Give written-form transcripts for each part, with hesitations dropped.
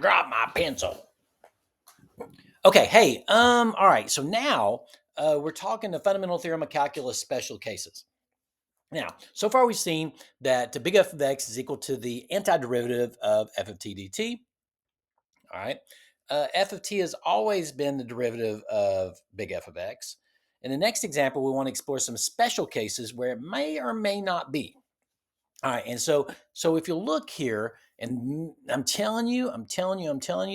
dropped my pencil. Okay, hey, all right. So now we're talking the fundamental theorem of calculus special cases. Now, so far we've seen that big F of x is equal to the antiderivative of f of t dt. All right. F of t has always been the derivative of big F of x. In the next example, we want to explore some special cases where it may or may not be. All right, and so if you look here, and I'm telling you,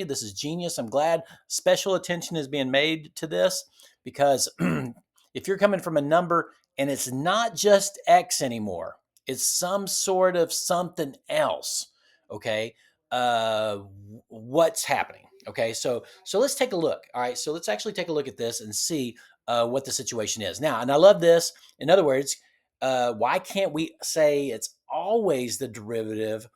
this is genius. I'm glad special attention is being made to this because if you're coming from a number and it's not just x anymore, it's some sort of something else. Okay, what's happening? Okay, so let's take a look. All right, so let's actually take a look at this and see what the situation is now. And I love this. In other words, why can't we say it's always the derivative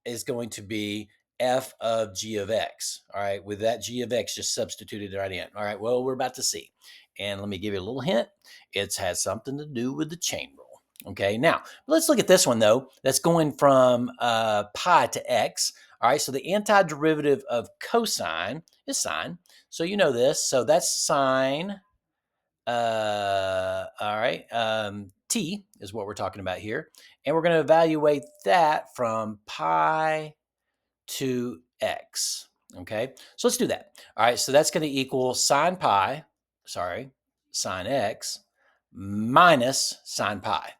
is going to be f of g of x? All right, with that g of x just substituted right in. All right, well, we're about to see. And let me give you a little hint. It has something to do with the chain rule. Okay, now let's look at this one though. That's going from pi to x. All right, so the antiderivative of cosine is sine. So you know this. So that's sine. All right. T is what we're talking about here. And we're going to evaluate that from pi to x. Okay. So let's do that. All right. So that's going to equal sine x minus sine pi.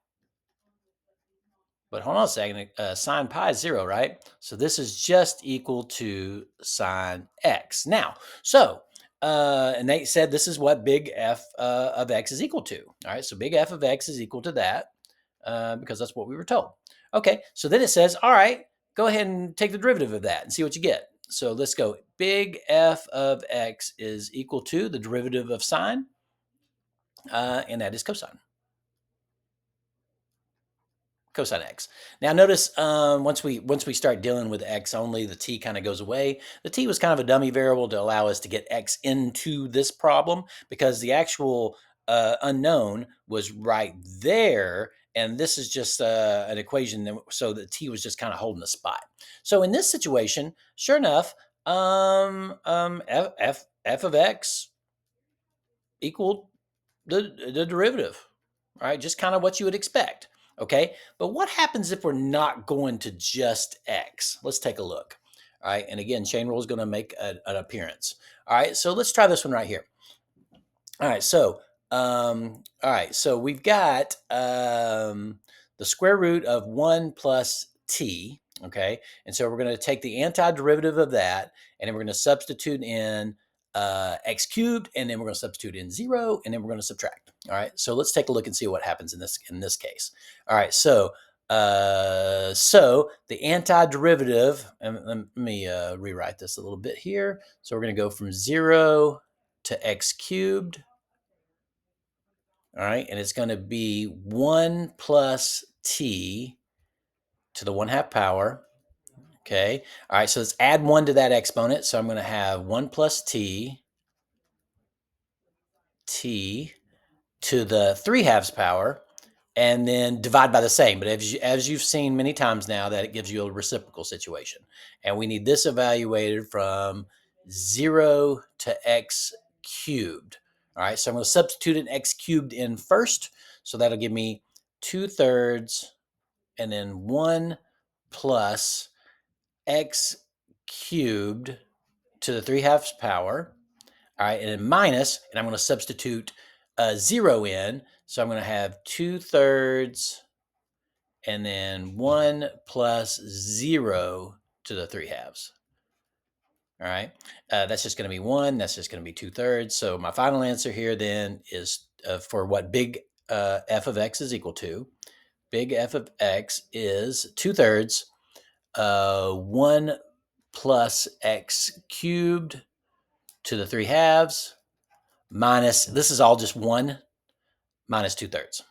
But hold on a second. Sine pi is 0, right? So this is just equal to sine x. Now, so and they said this is what big F of x is equal to. All right, so big F of x is equal to that because that's what we were told. Okay, so then it says, all right, go ahead and take the derivative of that and see what you get. So let's go. Big F of x is equal to the derivative of sine, and that is cosine. Cosine x. Now notice once we start dealing with x only, the t kind of goes away. The t was kind of a dummy variable to allow us to get x into this problem because the actual unknown was right there, and this is just an equation that, so the t was just kind of holding the spot. So in this situation, sure enough, f of x equaled the derivative, right? Just kind of what you would expect. Okay, but what happens if we're not going to just x? Let's take a look. All right, and again, chain rule is going to make an appearance. All right, so let's try this one right here. All right, so we've got the square root of 1 plus t. Okay, and so we're going to take the antiderivative of that, and then we're going to substitute in x cubed, and then we're going to substitute in 0, and then we're going to subtract. All right, so let's take a look and see what happens in this case. All right, so the antiderivative, and let me rewrite this a little bit here. So we're going to go from 0 to x cubed. All right, and it's going to be 1 plus t to the 1/2 power. Okay, all right, so let's add 1 to that exponent. So I'm going to have 1 plus t to the 3/2 power, and then divide by the same. But as you've seen many times now, that it gives you a reciprocal situation. And we need this evaluated from 0 to x cubed. All right, so I'm going to substitute an x cubed in first. So that'll give me 2/3 and then 1 plus x cubed to the 3/2 power. All right, and then minus, and I'm going to substitute 0 in. So I'm going to have 2/3 and then 1 plus 0 to the 3/2. All right, that's just going to be 1. That's just going to be 2/3. So my final answer here then is for what big f of x is equal to. Big F of x is 2/3 1 plus x cubed to the 3/2 minus, this is all just 1 minus 2/3.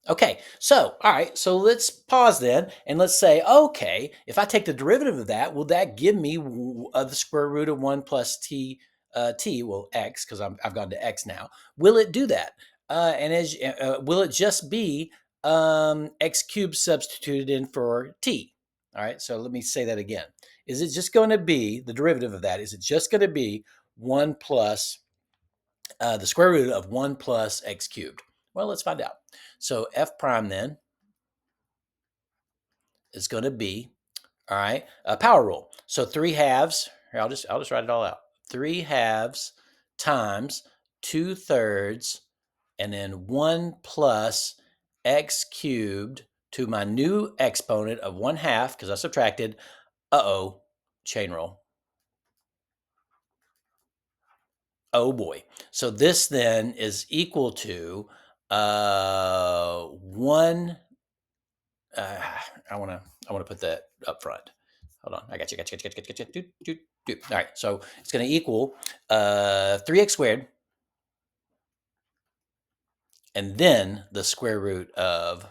Okay, so, all right, so let's pause then and let's say, okay, if I take the derivative of that, will that give me the square root of 1 plus well, x, because I've gone to x now. Will it do that? Will it just be x cubed substituted in for t? All right, so let me say that again. Is it just going to be the derivative of that? Is it just going to be 1 plus the square root of 1 plus x cubed? Well, let's find out. So f prime then is going to be, all right, a power rule. So 3 halves, here, I'll just write it all out. 3 halves times 2/3 and then 1 plus x cubed to my new exponent of 1/2 because I subtracted. Uh-oh, chain rule. Oh boy. So this then is equal to 1. I want to put that up front. Hold on. I got you. All right. So it's going to equal 3x squared and then the square root of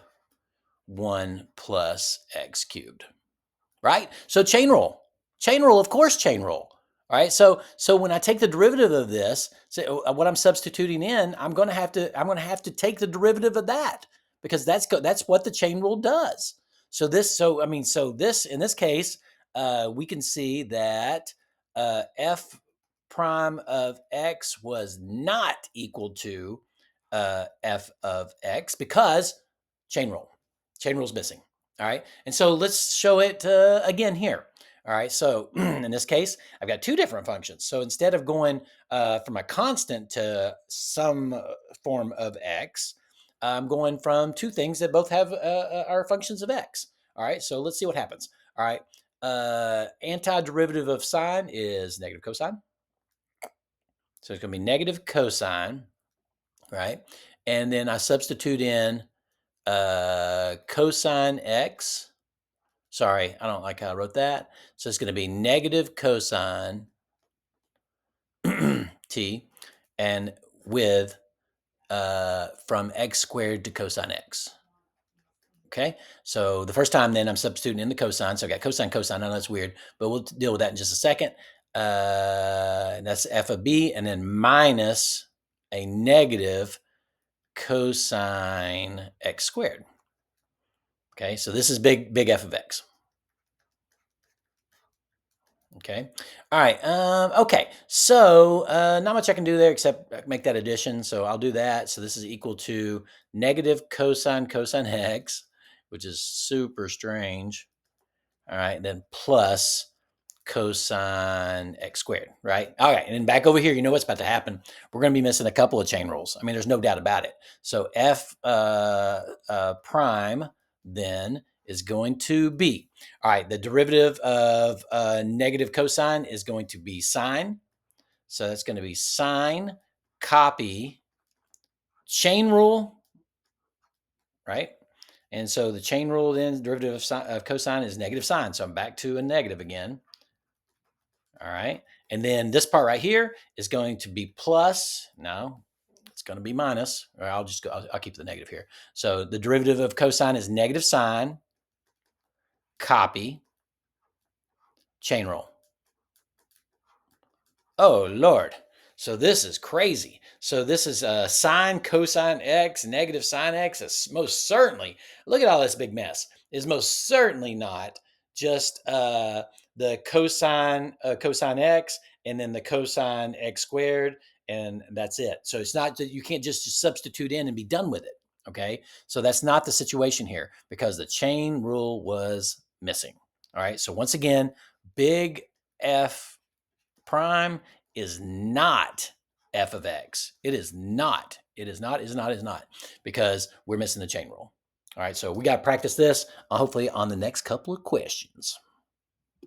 1 plus x cubed. Right? So chain rule. Chain rule, of course, chain rule. All right. So when I take the derivative of this, so what I'm substituting in, I'm going to have to take the derivative of that because that's what the chain rule does. So this in this case, we can see that f prime of x was not equal to f of x because chain rule. Chain rule is missing. All right. And so let's show it again here. All right. So in this case, I've got two different functions. So instead of going from a constant to some form of x, I'm going from two things that both have are functions of x. All right. So let's see what happens. All right. Antiderivative of sine is negative cosine. So it's going to be negative cosine. Right. And then I substitute in cosine x. Sorry, I don't like how I wrote that. So it's going to be negative cosine t and with from x squared to cosine x. Okay, so the first time then I'm substituting in the cosine. So I got cosine, cosine. I know that's weird, but we'll deal with that in just a second. And that's f of b and then minus a negative cosine x squared. Okay, so this is big f of x. Okay. All right. Okay. So not much I can do there except make that addition. So I'll do that. So this is equal to negative cosine x, which is super strange. All right. Then plus cosine x squared, right? All right. And then back over here, you know what's about to happen. We're going to be missing a couple of chain rules. I mean, there's no doubt about it. So f prime then is going to be, all right, the derivative of negative cosine is going to be sine. So that's going to be sine copy chain rule, right? And so the chain rule then, derivative of cosine is negative sine. So I'm back to a negative again. All right. And then this part right here is going to be plus. No, it's going to be minus. Or I'll keep the negative here. So the derivative of cosine is negative sine, copy, chain rule. Oh, Lord. So this is crazy. So this is sine cosine x, negative sine x. Is most certainly, look at all this big mess. Is most certainly not just the cosine x and then the cosine x squared, and that's it. So it's not that you can't just substitute in and be done with it. Okay. So that's not the situation here because the chain rule was missing. All right. So once again, big F prime is not f of x. It is not. It is not, is not, is not, because we're missing the chain rule. All right, so we got to practice this hopefully on the next couple of questions.